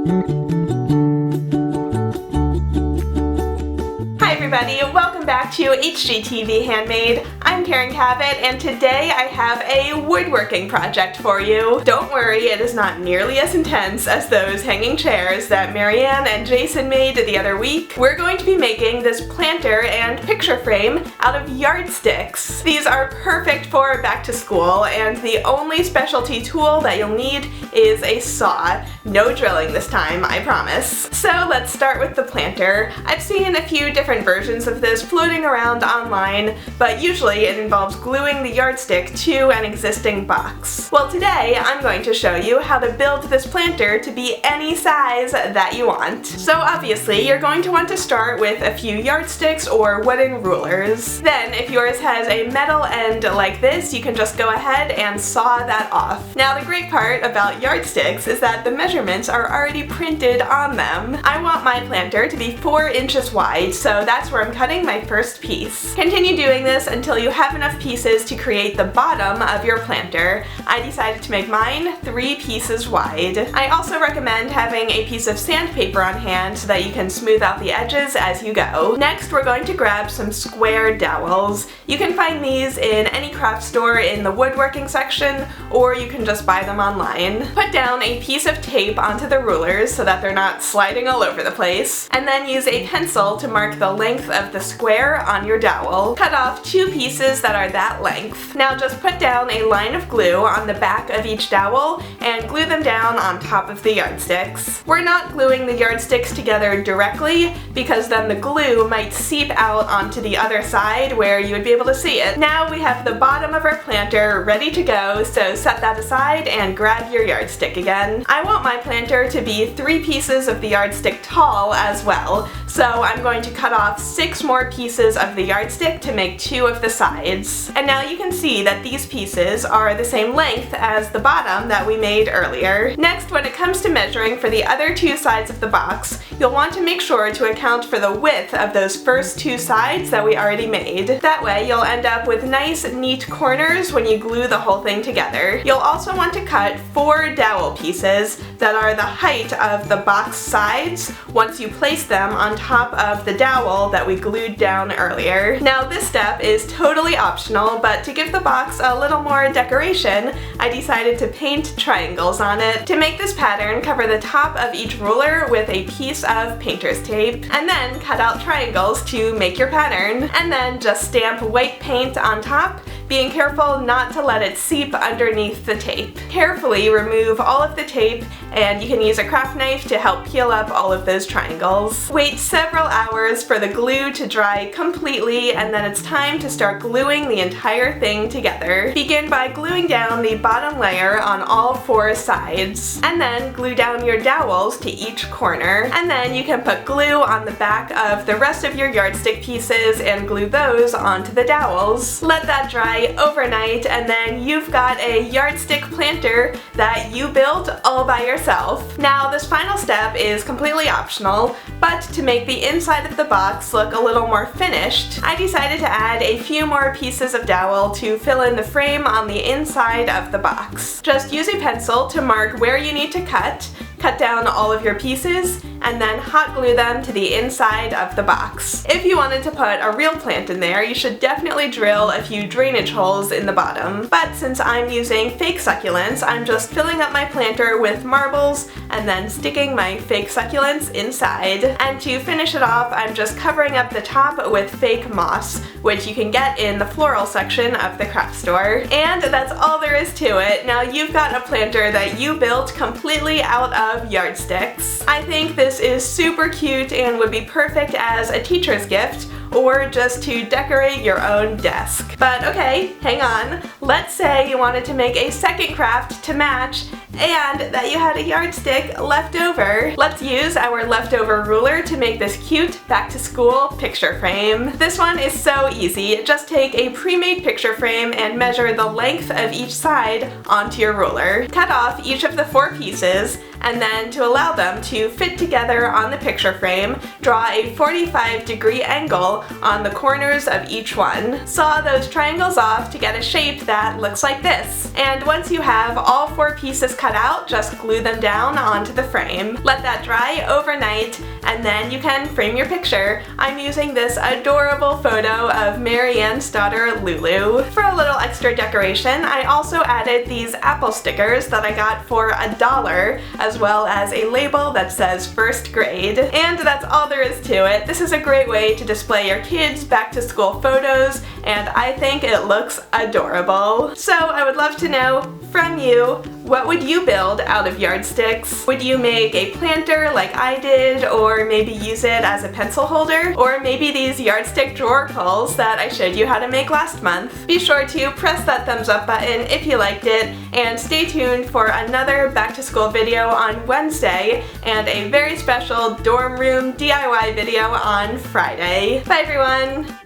Hi everybody, welcome back to HGTV Handmade. I'm Karen Cabot, and today I have a woodworking project for you. Don't worry, it is not nearly as intense as those hanging chairs that Marianne and Jason made the other week. We're going to be making this planter and picture frame out of yardsticks. These are perfect for back to school, and the only specialty tool that you'll need is a saw. No drilling this time, I promise. So let's start with the planter. I've seen a few different versions of this floating around online, but usually it involves gluing the yardstick to an existing box. Well, today I'm going to show you how to build this planter to be any size that you want. So obviously you're going to want to start with a few yardsticks or wooden rulers. Then if yours has a metal end like this, you can just go ahead and saw that off. Now the great part about yardsticks is that the measurements are already printed on them. I want my planter to be 4 inches wide, so that's where I'm cutting my first piece. Continue doing this until you have enough pieces to create the bottom of your planter. I decided to make mine 3 pieces wide. I also recommend having a piece of sandpaper on hand so that you can smooth out the edges as you go. Next, we're going to grab some square dowels. You can find these in any craft store in the woodworking section, or you can just buy them online. Put down a piece of tape onto the rulers so that they're not sliding all over the place, and then use a pencil to mark the length of the square on your dowel. Cut off 2 pieces that are that length. Now just put down a line of glue on the back of each dowel and glue them down on top of the yardsticks. We're not gluing the yardsticks together directly because then the glue might seep out onto the other side where you would be able to see it. Now we have the bottom of our planter ready to go, so set that aside and grab your yardstick again. I want my planter to be 3 pieces of the yardstick tall as well, so I'm going to cut off 6 more pieces of the yardstick to make 2 of the sides. And now you can see that these pieces are the same length as the bottom that we made earlier. Next, when it comes to measuring for the other 2 sides of the box, you'll want to make sure to account for the width of those first 2 sides that we already made. That way you'll end up with nice, neat corners when you glue the whole thing together. You'll also want to cut 4 dowel pieces that are the height of the box sides once you place them on top of the dowel that we glued down earlier. Now this step is totally optional, but to give the box a little more decoration, I decided to paint triangles on it. To make this pattern, cover the top of each ruler with a piece of painter's tape, and then cut out triangles to make your pattern, and then just stamp white paint on top, being careful not to let it seep underneath the tape. Carefully remove all of the tape, and you can use a craft knife to help peel up all of those triangles. Wait several hours for the glue to dry completely, and then it's time to start gluing the entire thing together. Begin by gluing down the bottom layer on all 4 sides, and then glue down your dowels to each corner, and then you can put glue on the back of the rest of your yardstick pieces and glue those onto the dowels. Let that dry overnight, and then you've got a yardstick planter that you built all by yourself. Now this final step is completely optional, but to make the inside of the box look a little more finished, I decided to add a few more pieces of dowel to fill in the frame on the inside of the box. Just use a pencil to mark where you need to cut down all of your pieces, and then hot glue them to the inside of the box. If you wanted to put a real plant in there, you should definitely drill a few drainage holes in the bottom. But since I'm using fake succulents, I'm just filling up my planter with marbles and then sticking my fake succulents inside. And to finish it off, I'm just covering up the top with fake moss, which you can get in the floral section of the craft store. And that's all there is to it. Now you've got a planter that you built completely out of yardsticks. I think this is super cute and would be perfect as a teacher's gift or just to decorate your own desk. But okay, hang on. Let's say you wanted to make a second craft to match and that you had a yardstick left over. Let's use our leftover ruler to make this cute back to school picture frame. This one is so easy. Just take a pre-made picture frame and measure the length of each side onto your ruler. Cut off each of the 4 pieces, and then to allow them to fit together on the picture frame, draw a 45-degree angle triangle on the corners of each one. Saw those triangles off to get a shape that looks like this. And once you have all 4 pieces cut out, just glue them down onto the frame. Let that dry overnight, and then you can frame your picture. I'm using this adorable photo of Marianne's daughter Lulu. For a little extra decoration, I also added these apple stickers that I got for $1, as well as a label that says first grade. And that's all there is to it. This is a great way to display your kids' back to school photos, and I think it looks adorable. So I would love to know from you, what would you build out of yardsticks? Would you make a planter like I did, or maybe use it as a pencil holder? Or maybe these yardstick drawer pulls that I showed you how to make last month? Be sure to press that thumbs up button if you liked it, and stay tuned for another back to school video on Wednesday and a very special dorm room DIY video on Friday. Bye everyone!